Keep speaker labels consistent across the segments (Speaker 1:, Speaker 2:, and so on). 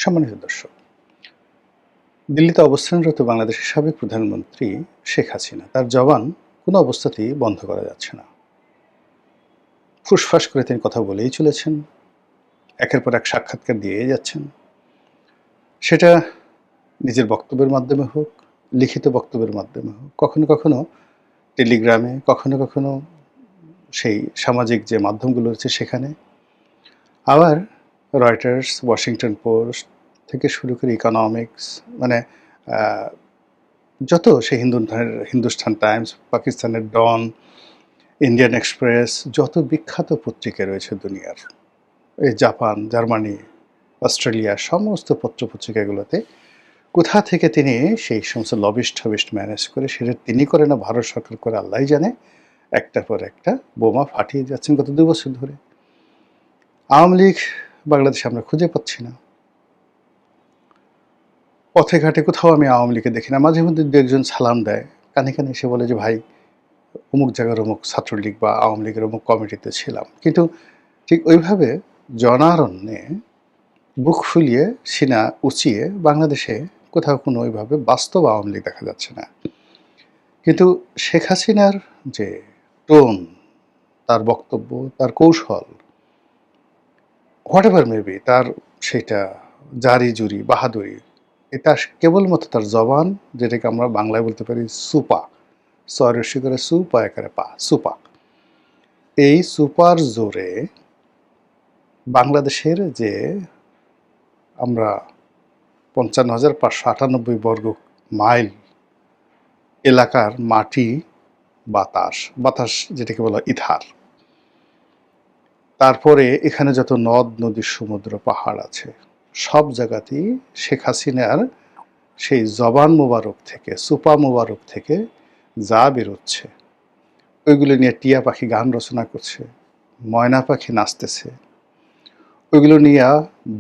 Speaker 1: সম্মানিত দর্শক, দিল্লিতে অবস্থানরত বাংলাদেশের সাবেক প্রধানমন্ত্রী শেখ হাসিনা তার জবান কোনো অবস্থাতেই বন্ধ করা যাচ্ছে না। ফুসফাস করে তিনি কথা বলেই চলেছেন, একের পর এক সাক্ষাৎকার দিয়েই যাচ্ছেন। সেটা নিজের বক্তব্যের মাধ্যমে হোক, লিখিত বক্তব্যের মাধ্যমে হোক, কখনো কখনো টেলিগ্রামে, কখনো কখনো সেই সামাজিক যে মাধ্যমগুলো রয়েছে সেখানে, আবার রয়টার্স, ওয়াশিংটন পোস্ট থেকে শুরু করে ইকোনমিক্স, মানে যত সে হিন্দুস্তান টাইমস, পাকিস্তানের ডন, ইন্ডিয়ান এক্সপ্রেস, যত বিখ্যাত পত্রিকা রয়েছে দুনিয়ার, এই জাপান, জার্মানি, অস্ট্রেলিয়া, সমস্ত পত্রপত্রিকাগুলোতে কোথা থেকে তিনি সেই সমস্ত লবিস্ট টবিস্ট ম্যানেজ করে, সেটা তিনি করে না ভারত সরকার করে আল্লাহই জানে, একটার পর একটা বোমা ফাটিয়ে যাচ্ছেন গত 2 বছর ধরে। আওয়ামী লীগ বাংলাদেশে আমরা খুঁজে পাচ্ছি না। পথে ঘাটে কোথাও আমি আওয়ামী লীগকে দেখি না। মাঝে মধ্যে দু একজন সালাম দেয়, কানে কানে এসে বলে যে ভাই অমুক জায়গার অমুক ছাত্রলীগ বা আওয়ামী লীগের অমুক কমিটিতে ছিলাম, কিন্তু ঠিক ওইভাবে জনারণ্যে বুক ফুলিয়ে সিনা উঁচিয়ে বাংলাদেশে কোথাও কোনো ওইভাবে বাস্তব আওয়ামী লীগ দেখা যাচ্ছে না। কিন্তু শেখ হাসিনার যে টোন, তার বক্তব্য, তার কৌশল, হোয়াট এভার মেবি, তার সেটা জারি জুরি বাহাদুরি, এটা কেবলমাত্র তার জবান, যেটাকে আমরা বাংলায় বলতে পারি সুপা, সরস্বী করে সুপা একারে পা, সুপা। এই সুপার জোরে বাংলাদেশের যে আমরা ৫৫,৫৯৮ বর্গ মাইল এলাকার মাটি, বাতাস, বাতাস যেটাকে বলা ইথার, তারপরে এখানে যত নদ নদী সমুদ্র পাহাড় আছে, সব জায়গাতেই শেখ হাসিনার সেই জবান মোবারক থেকে, সুপা মোবারক থেকে যা বেরোচ্ছে, ওইগুলো নিয়ে টিয়া পাখি গান রচনা করছে, ময়না পাখি নাচতেছে, ওইগুলো নিয়ে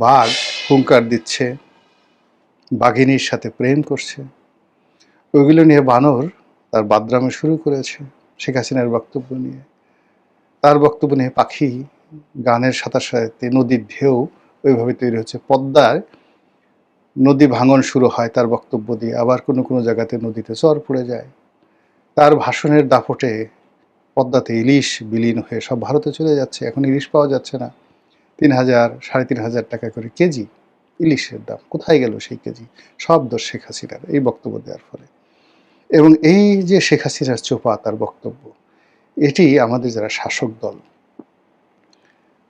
Speaker 1: বাঘ হুঙ্কার দিচ্ছে, বাঘিনীর সাথে প্রেম করছে, ওইগুলো নিয়ে বানর তার বাদরামে শুরু করেছে শেখ হাসিনার বক্তব্য নিয়ে। তার বক্তব্য নিয়ে পাখি গানের সাথে সাথে নদীর ঢেউ ওইভাবে তৈরি হচ্ছে। পদ্মায় নদী ভাঙন শুরু হয় তার বক্তব্য দিয়ে, আবার কোনো কোনো জায়গাতে নদীতে চর পড়ে যায়। তার ভাষণের দাপটে পদ্মাতে ইলিশ বিলীন হয়ে সব ভারতে চলে যাচ্ছে। এখন ইলিশ পাওয়া যাচ্ছে না, ৩,০০০, ৩,৫০০ টাকা করে কেজি ইলিশের দাম। কোথায় গেল সেই কেজি? সব দোষ শেখ হাসিনার এই বক্তব্য দেওয়ার ফলে। এবং এই যে শেখ হাসিনার চোপা তার বক্তব্য, এটি আমাদের যারা শাসক দল,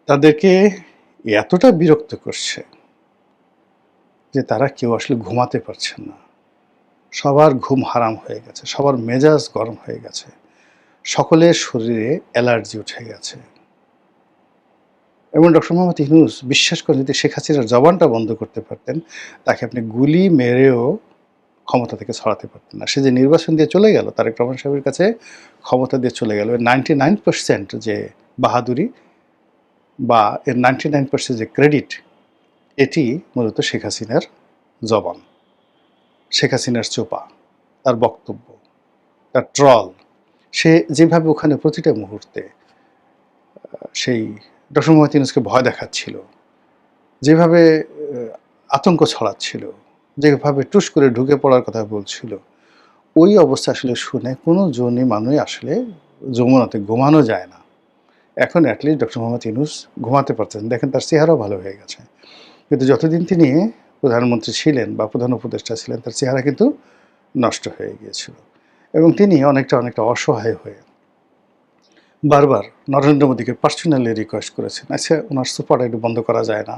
Speaker 1: তাদেরকে এতটা বিরক্ত করছে যে তারা কেউ আসলে ঘুমাতে পারছেন না। সবার ঘুম হারাম হয়ে গেছে, সবার মেজাজ গরম হয়ে গেছে, সকলের শরীরে অ্যালার্জি উঠে গেছে। এবং ডক্টর মোহাম্মদ ইউনূস বিশ্বাস করেন, যদি শেখ হাসিনার জবানটা বন্ধ করতে পারতেন, তাকে আপনি গুলি মেরেও ক্ষমতা থেকে ছড়াতে পারতেন না। সে যে নির্বাচন দিয়ে চলে গেল, তারেক রহমান সাহেবের কাছে ক্ষমতা দিয়ে চলে গেল, 99% যে বাহাদুরি বা এর 99% যে ক্রেডিট, এটি মূলত শেখ হাসিনার জবান, শেখ হাসিনার চোপা, তার বক্তব্য, তার ট্রল। সে যেভাবে ওখানে প্রতিটা মুহূর্তে সেই ডক্টর মোহাম্মদ ইউনূসকে ভয় দেখাচ্ছিল, যেভাবে আতঙ্ক ছড়াচ্ছিল, যেভাবে টুস করে ঢুকে পড়ার কথা বলছিল, ওই অবস্থা আসলে শুনে কোনো জনই মানুষ আসলে যমুনাতে ঘুমানো যায় না। এখন অ্যাটলিস্ট ডক্টর মোহাম্মদ ইউনূস ঘুমাতে পারছেন, দেখেন তার চেহারাও ভালো হয়ে গেছে। কিন্তু যতদিন তিনি প্রধানমন্ত্রী ছিলেন বা প্রধান উপদেষ্টা ছিলেন, তার চেহারা কিন্তু নষ্ট হয়ে গিয়েছিল। এবং তিনি অনেকটা অসহায় হয়ে বারবার নরেন্দ্র মোদীকে পার্সোনালি রিকোয়েস্ট করেছেন, আচ্ছা ওনার সুপারটা একটু বন্ধ করা যায় না,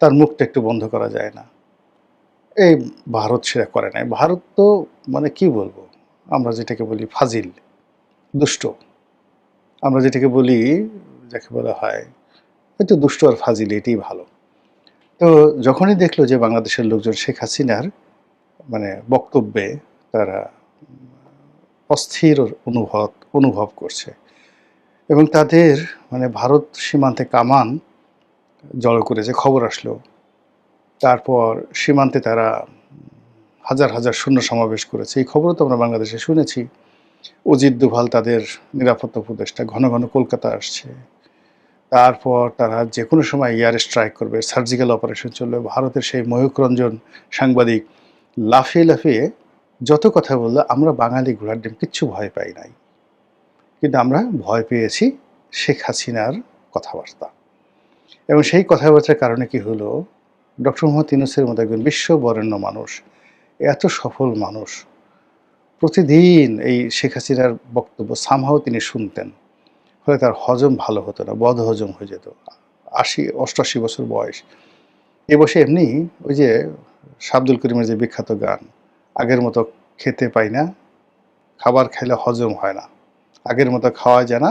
Speaker 1: তার মুখটা একটু বন্ধ করা যায় না। এই ভারত সেটা করে নাই। ভারত তো মানে কি বলবো, আমরা যেটাকে বলি ফাজিল, দুষ্ট, আমরা যেটাকে বলি, যাকে বলা হয় হয়তো দুষ্ট আর ফাজিল, এটাই ভালো। তো যখনই দেখলো যে বাংলাদেশের লোকজন শেখ হাসিনার মানে বক্তব্যে তারা অস্থির অনুভব করছে, এবং তাদের মানে ভারত সীমান্তে কামান জড়ো করেছে খবর আসলো, তারপর সীমান্তে তারা হাজার হাজার সৈন্য সমাবেশ করেছে, এই খবরও তো আমরা বাংলাদেশে শুনেছি। অজিত দোভাল তাদের নিরাপত্তা উপদেষ্টা ঘন ঘন কলকাতা আসছে, তারপর তারা যে কোনো সময় এয়ার স্ট্রাইক করবে, সার্জিক্যাল অপারেশন চলবে। ভারতের সেই ময়ূক রঞ্জন সাংবাদিক লাফিয়ে লাফিয়ে যত কথা বললো, আমরা বাঙালি ঘোড়ার ডিম কিচ্ছু ভয় পাই নাই, কিন্তু আমরা ভয় পেয়েছি শেখ হাসিনার কথাবার্তা। এবং সেই কথাবার্তার কারণে কি হলো, ডক্টর মোহাম্মদ ইউনূসের মতো একজন বিশ্ববরেণ্য মানুষ, এত সফল মানুষ, প্রতিদিন এই শেখ হাসিনার বক্তব্য সামহাও তিনি শুনতেন, ফলে তার হজম ভালো হতো না, বদ হজম হয়ে যেত। 88 বছর বয়স, এ বসে এমনি ওই যে আব্দুল করিমের যে বিখ্যাত গান, আগের মতো খেতে পাই না, খাবার খাইলে হজম হয় না, আগের মতো খাওয়া যায় না,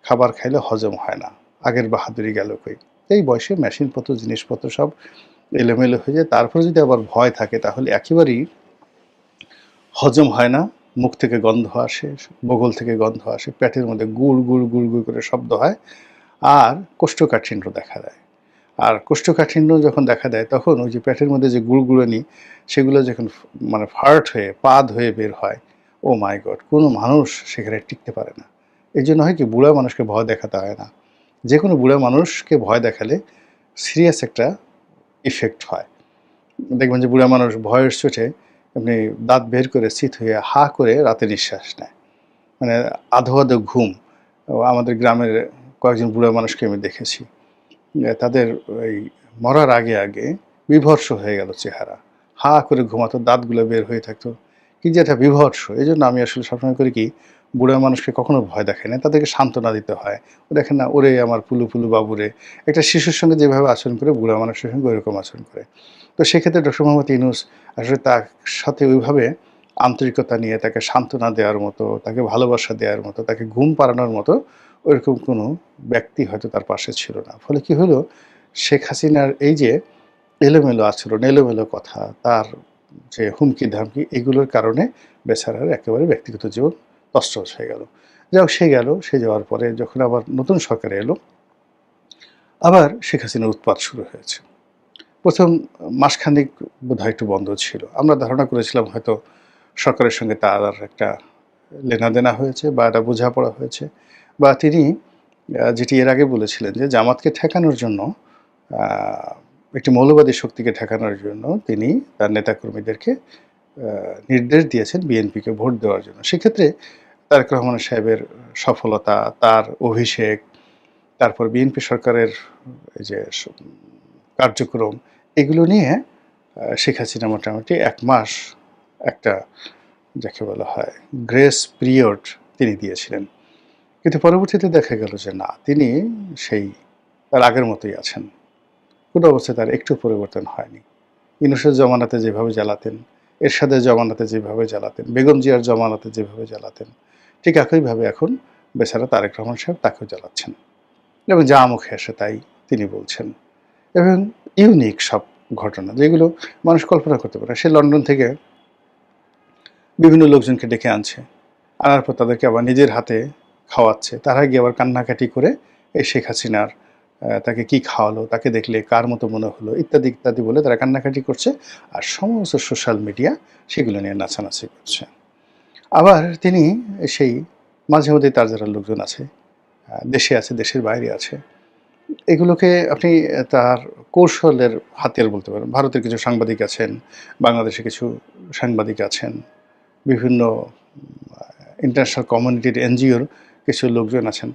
Speaker 1: খাবার খাইলে হজম হয় না, আগের বাহাদুরি গেল কই। এই বয়সে মেশিনপত্র জিনিসপত্র সব এলোমেলো হয়ে যায়। তারপরে যদি আবার ভয় থাকে তাহলে একেবারেই হজম হয় না, মুখ থেকে গন্ধ আসে, বগল থেকে গন্ধ আসে, পেটের মধ্যে গুড় গুড় গুড় গুড় করে শব্দ হয়, আর কোষ্ঠকাঠিন্য দেখা দেয়। আর কোষ্ঠকাঠিন্য যখন দেখা দেয় তখন ওই যে পেটের মধ্যে যে গুড়গুড়ানি, সেগুলো যখন মানে ফার্ট হয়ে পাদ হয়ে বের হয়, ও মাই গড, কোনো মানুষ সেখানে টিকতে পারে না। এই জন্য হয় কি, বুড়া মানুষকে ভয় দেখাতে হয় না। যে কোনো বুড়া মানুষকে ভয় দেখালে সিরিয়াস একটা ইফেক্ট হয়। দেখবেন যে বুড়া মানুষ ভয়ের চোটে এমনি দাঁত বের করে চিত হয়ে হা করে রাতে নিঃশ্বাস নেয়, মানে আধো আধো ঘুম। আমাদের গ্রামের কয়েকজন বুড়া মানুষকে আমি দেখেছি, তাদের ওই মরার আগে আগে বিভৎস হয়ে গেল চেহারা, হা করে ঘুমাতো, দাঁতগুলো বের হয়ে থাকতো, কি যে একটা বিভৎস। এই জন্য আমি আসলে সবসময় করি কি, বুড়া মানুষকে কখনো ভয় দেখাই না, তাদেরকে সান্ত্বনা দিতে হয়। দেখেন না, ওরে আমার পুলু পুলু বাবুরে, একটা শিশুর সঙ্গে যেভাবে আচরণ করে বুড়া মানুষের সঙ্গে ওইরকম আচরণ করে। তো সেক্ষেত্রে ডক্টর মোহাম্মদ ইউনূস আসলে তার সাথে ওইভাবে আন্তরিকতা নিয়ে তাকে সান্ত্বনা দেওয়ার মতো, তাকে ভালোবাসা দেওয়ার মতো, তাকে ঘুম পাড়ানোর মতো ওইরকম কোনো ব্যক্তি হয়তো তার পাশে ছিল না। ফলে কি হলো, শেখ হাসিনার এই যে এলোমেলো আচরণ, এলোমেলো কথা, তার যে হুমকি ধামকি, এগুলোর কারণে বেচারার একেবারে ব্যক্তিগত জীবন তছনছ হয়ে গেল। যাই হোক, সে গেল। সে যাওয়ার পরে যখন আবার নতুন সরকার এলো, আবার শেখ হাসিনার উৎপাত শুরু হয়েছে। প্রথম মাসখানেক বোধহয় একটু বন্ধ ছিল। আমরা ধারণা করেছিলাম হয়তো সরকারের সঙ্গে তার একটা লেনাদেনা হয়েছে, বা একটা বোঝাপড়া হয়েছে, বা তিনি যেটি এর আগে বলেছিলেন যে জামাতকে ঠেকানোর জন্য, একটি মৌলবাদী শক্তিকে ঠেকানোর জন্য তিনি তার নেতাকর্মীদেরকে নির্দেশ দিয়েছেন বিএনপিকে ভোট দেওয়ার জন্য। সেক্ষেত্রে তারেক রহমান সাহেবের সফলতা, তার অভিষেক, তারপর বিএনপি সরকারের এই যে কার্যক্রম, এগুলো নিয়ে শেখ হাসিনা মোটামুটি ১ মাস একটা, যাকে বলা হয় গ্রেস পিরিয়ড, তিনি দিয়েছিলেন। কিন্তু পরবর্তীতে দেখা গেল যে না, তিনি সেই তার আগের মতোই আছেন। কোনো অবস্থায় তার একটু পরিবর্তন হয়নি। ইউনূসের জমানাতে যেভাবে জ্বালাতেন, এরশাদের জমানাতে যেভাবে জ্বালাতেন, বেগম জিয়ার জমানাতে যেভাবে জ্বালাতেন, ঠিক একইভাবে এখন বেচারা তারেক রহমান সাহেব তাকেও জ্বালাচ্ছেন, এবং যা মুখে আসে তাই তিনি বলছেন। এবং ইউনিক সব ঘটনা, যেগুলো মানুষ কল্পনা করতে পারে। সে লন্ডন থেকে বিভিন্ন লোকজনকে ডেকে আনছে, আনার পর তাদেরকে আবার নিজের হাতে খাওয়াচ্ছে, তারা গিয়ে আবার কান্নাকাটি করে এই শেখ হাসিনার তাকে কি খাওয়ালো, তাকে দেখলে কার মতো মনে হলো, ইত্যাদি ইত্যাদি বলে তারা কান্নাকাটি করছে, আর সমস্ত সোশ্যাল মিডিয়া সেগুলো নিয়ে নাচানাচি করছে। আবার তিনি সেই মাঝে মধ্যে তার যারা লোকজন আছে, দেশে আছে, দেশের বাইরে আছে, এগুলোকে আপনি তার কৌশলের হাতিয়ার বলতে পারেন। ভারতের কিছু সাংবাদিক আছেন, বাংলাদেশে কিছু সাংবাদিক আছেন, বিভিন্ন ইন্টারন্যাশনাল কমিউনিটির এনজিওর কিছু লোকজন আছেন,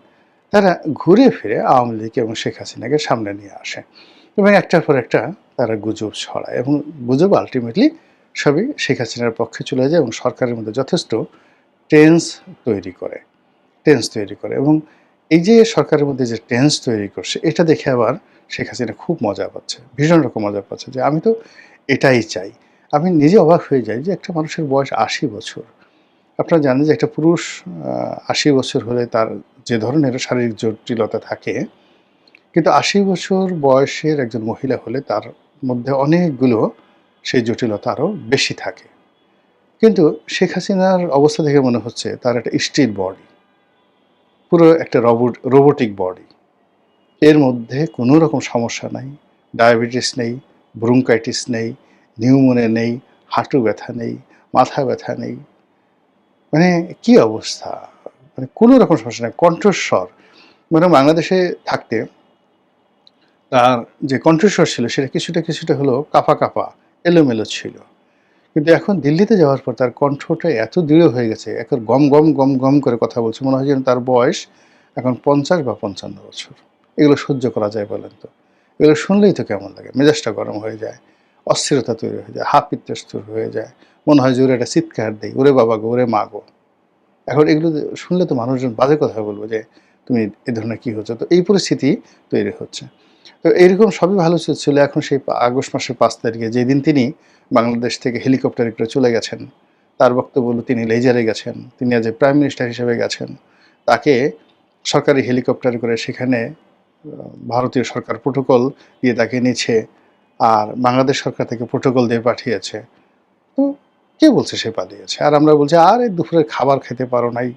Speaker 1: তারা ঘুরে ফিরে আওয়ামী লীগ এবং শেখ হাসিনাকে সামনে নিয়ে আসে, এবং একটার পর একটা তারা গুজব ছড়ায়, এবং গুজব আলটিমেটলি সবই শেখ হাসিনার পক্ষে চলে যায়, এবং সরকারের মধ্যে যথেষ্ট টেন্স তৈরি করে, এবং এই যে সরকারের মধ্যে যে টেন্স তৈরি করছে, এটা দেখে আবার শেখ হাসিনা খুব মজা পাচ্ছে, ভীষণ রকম মজা পাচ্ছে, যে আমি তো এটাই চাই। আমি নিজে অবাক হয়ে যাই যে একটা মানুষের বয়স ৮০ বছর। আপনারা জানেন যে একটা পুরুষ ৮০ বছর হলে তার যে ধরনের শারীরিক জটিলতা থাকে, কিন্তু ৮০ বছর বয়সের একজন মহিলা হলে তার মধ্যে অনেকগুলো সেই জটিলতা আরও বেশি থাকে। কিন্তু শেখ হাসিনার অবস্থা দেখে মনে হচ্ছে তার একটা স্টিল বডি, পুরো একটা রোবটিক বডি, এর মধ্যে কোনো রকম সমস্যা নাই, ডায়াবেটিস নেই, ব্রঙ্কাইটিস নেই, নিউমোনিয়া নেই, হাঁটু ব্যথা নেই, মাথা ব্যথা নেই, মানে কি অবস্থা, মানে কোনো রকম সমস্যা নেই, কণ্ঠস্বর মানে বাংলাদেশে থাকতে তার যে কণ্ঠস্বর ছিল সেটা কিছুটা কিছুটা হলো কাঁপা কাঁপা এলোমেলো ছিল, কিন্তু এখন দিল্লিতে যাওয়ার পর তার কণ্ঠটা এত দৃঢ় হয়ে গেছে, এখন গম গম গম গম করে কথা বলছে, মনে হয় যেন তার বয়স এখন 50 বা 55 বছর। এগুলো সহ্য করা যায় বলেন তো? এগুলো শুনলেই তো কেমন লাগে, মেজাজটা গরম হয়ে যায়, অস্থিরতা তৈরি হয়ে যায়, হাত পিত্তস্ত হয়ে যায়, মনে হয় যে ওরে একটা চিৎকার দেয়, ওরে বাবা গো, ওরে মা গো। এখন এগুলো শুনলে তো মানুষজন বাজে কথা বলবো যে তুমি এ ধরনের কী হচ্ছে, তো এই পরিস্থিতি তৈরি হচ্ছে। তো এইরকম সবই ভালো ছিল। এখন সেই আগস্ট মাসের 5 তারিখে যেদিন তিনি বাংলাদেশ থেকে হেলিকপ্টারে করে চলে গেছেন, তার বক্তব্য হলো তিনি লেজারে গেছেন, তিনি আজ প্রাইম মিনিস্টার হিসেবে গেছেন, তাকে সরকারি হেলিকপ্টারে করে সেখানে ভারতীয় সরকার প্রোটোকল দিয়ে তাকে নিচ্ছে, আর বাংলাদেশ সরকার থেকে প্রোটোকল দিয়ে পাঠিয়েছে। তো কে বলছে সে পালিয়েছে? আর আমরা বলছি আরে দুপুরের খাবার খেতে পারো নাই,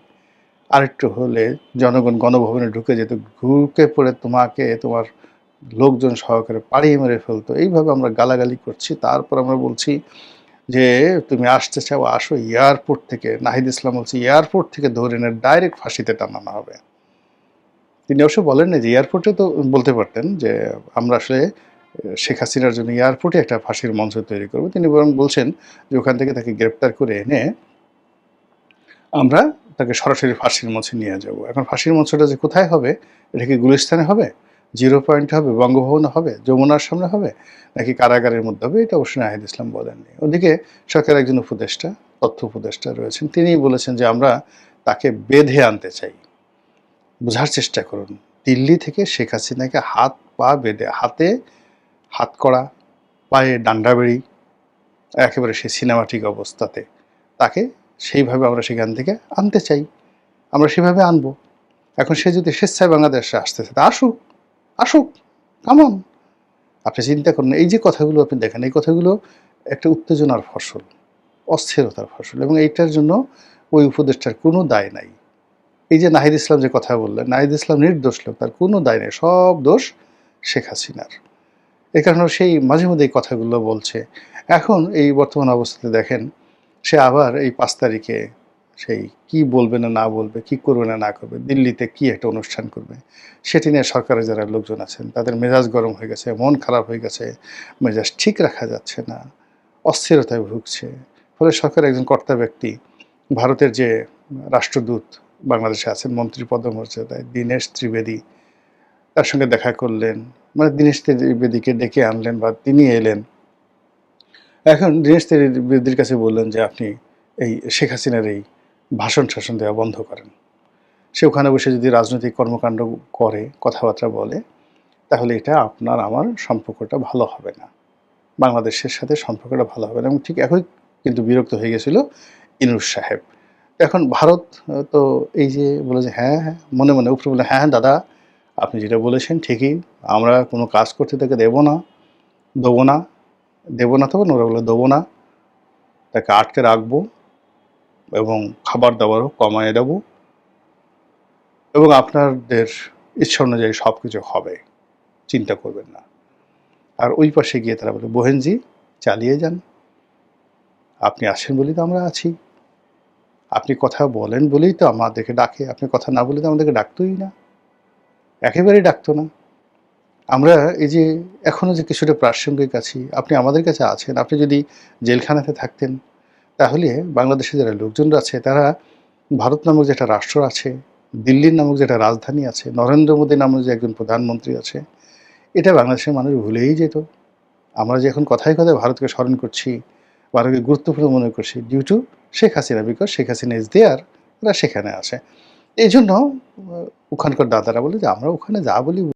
Speaker 1: আরেকটু হলে জনগণ গণভবনে ঢুকে যেত, ঢুকে পড়ে তোমাকে তোমার লোকজন সহকারে পাড়িয়ে মেরে ফেলতো। এইভাবে আমরা গালাগালি করছি, তারপর আমরা বলছি যে তুমি আসতে চাও আসো, এয়ারপোর্ট থেকে, নাহিদ ইসলাম বলছে এয়ারপোর্ট থেকে ধরে এনে ডাইরেক্ট ফাঁসিতে টানানো হবে। তিনি অবশ্য বলেন না যে এয়ারপোর্টে, তো বলতে পারতেন যে আমরা আসলে শেখ হাসিনার জন্য এয়ারপোর্টে একটা ফাঁসির মঞ্চ তৈরি করবো। তিনি বরং বলছেন যে ওখান থেকে তাকে গ্রেপ্তার করে এনে আমরা তাকে সরাসরি ফাঁসির মঞ্চে নিয়ে যাব। এখন ফাঁসির মঞ্চটা যে কোথায় হবে, এটা কি গুলিস্তানে হবে, জিরো পয়েন্টে হবে, বঙ্গভবনে হবে, যমুনার সামনে হবে, নাকি কারাগারের মধ্যে হবে, এটা অবশ্যই নাহিদ ইসলাম বলেননি। ওদিকে সরকারের একজন উপদেষ্টা, তথ্য উপদেষ্টা রয়েছেন, তিনিই বলেছেন যে আমরা তাকে বেঁধে আনতে চাই। বোঝার চেষ্টা করুন, দিল্লি থেকে শেখ হাসিনাকে হাত পা বেঁধে, হাতে হাতকড়া, পায়ে ডান্ডা বেড়ি, একেবারে সেই সিনেমাটিক অবস্থাতে তাকে সেইভাবে আমরা সেখান থেকে আনতে চাই, আমরা সেভাবে আনবো। এখন সে যদি স্বেচ্ছায় বাংলাদেশে আসতেছে, তা আসুক, আসুক, কামন। আপনি চিন্তা করুন, এই যে কথাগুলো আপনি দেখেন, এই কথাগুলো একটা উত্তেজনার ফসল, অস্থিরতার ফসল, এবং এইটার জন্য ওই উপদেষ্টার কোনো দায় নাই। এই যে নাহিদ ইসলাম যে কথা বললেন, নাহিদ ইসলাম নির্দোষ লোক, তার কোনো দায় নেই, সব দোষ শেখ হাসিনার। এই কারণে সেই মাঝে মধ্যে এই কথাগুলো বলছে। এখন এই বর্তমান অবস্থাতে দেখেন, সে আবার এই 5 তারিখে সেই কি বলবে না না বলবে, কি করবে না না করবে, দিল্লিতে কি একটা অনুষ্ঠান করবে, সেটি নিয়ে সরকারের যারা লোকজন আছেন তাদের মেজাজ গরম হয়ে গেছে, মন খারাপ হয়ে গেছে, মেজাজ ঠিক রাখা যাচ্ছে না, অস্থিরতায় ভুগছে। ফলে সরকারের একজন কর্তা ব্যক্তি, ভারতের যে রাষ্ট্রদূত বাংলাদেশে আছেন মন্ত্রী পদমর্যাদায়, দীনেশ ত্রিবেদী, তার সঙ্গে দেখা করলেন, মানে দীনেশ ত্রিবেদীকে ডেকে আনলেন বা তিনি এলেন। এখন দীনেশ ত্রিবেদীর কাছে বললেন যে আপনি এই শেখ হাসিনার এই ভাষণ শাসন দেওয়া বন্ধ করেন। সে ওখানে বসে যদি রাজনৈতিক কর্মকাণ্ড করে, কথাবার্তা বলে, তাহলে এটা আপনার আমার সম্পর্কটা ভালো হবে না, বাংলাদেশের সাথে সম্পর্কটা ভালো হবে না। এবং ঠিক একই কিন্তু বিরক্ত হয়ে গেছিল ইনুস সাহেব। এখন ভারত তো এই যে বলে যে হ্যাঁ হ্যাঁ, মনে মনে উপরে বলে হ্যাঁ দাদা আপনি যেটা বলেছেন ঠিকই, আমরা কোনো কাজ করতে তাকে দেবো না, দেবো না, দেবো না, তখন ওরা বলে দেবো না, তাকে আটকে রাখবো এবং খাবার দাবারও কমায় দেবো, এবং আপনাদের ইচ্ছা অনুযায়ী সব কিছু হবে, চিন্তা করবেন না। আর ওই পাশে গিয়ে তারা বলে বোহেনজি চালিয়ে যান, আপনি আসেন বলেই তো আমরা আছি, আপনি কথা বলেন বলেই তো আমাদেরকে ডাকে, আপনি কথা না বলে তো আমাদেরকে ডাকতোই না, একেবারেই ডাকতো না। আমরা এই যে এখনও যে কিছুটা প্রাসঙ্গিক আছি, আপনি আমাদের কাছে আছেন, আপনি যদি জেলখানাতে থাকতেন তাহলে বাংলাদেশে যারা লোকজনরা আছে তারা ভারত নামক যে একটা রাষ্ট্র আছে, দিল্লির নামক যে একটা রাজধানী আছে, নরেন্দ্র মোদী নামক যে একজন প্রধানমন্ত্রী আছে, এটা বাংলাদেশের মানুষ ভুলেই যেত। আমরা যে এখন কথায় কথায় ভারতকে স্মরণ করছি, ভারতকে গুরুত্বপূর্ণ মনে করছি, due to Sheikh Hasina, because Sheikh Hasina is there, ওরা সেখানে আছে। এই জন্য ওখানকার দাদারা বলে যে আমরা ওখানে যা বলি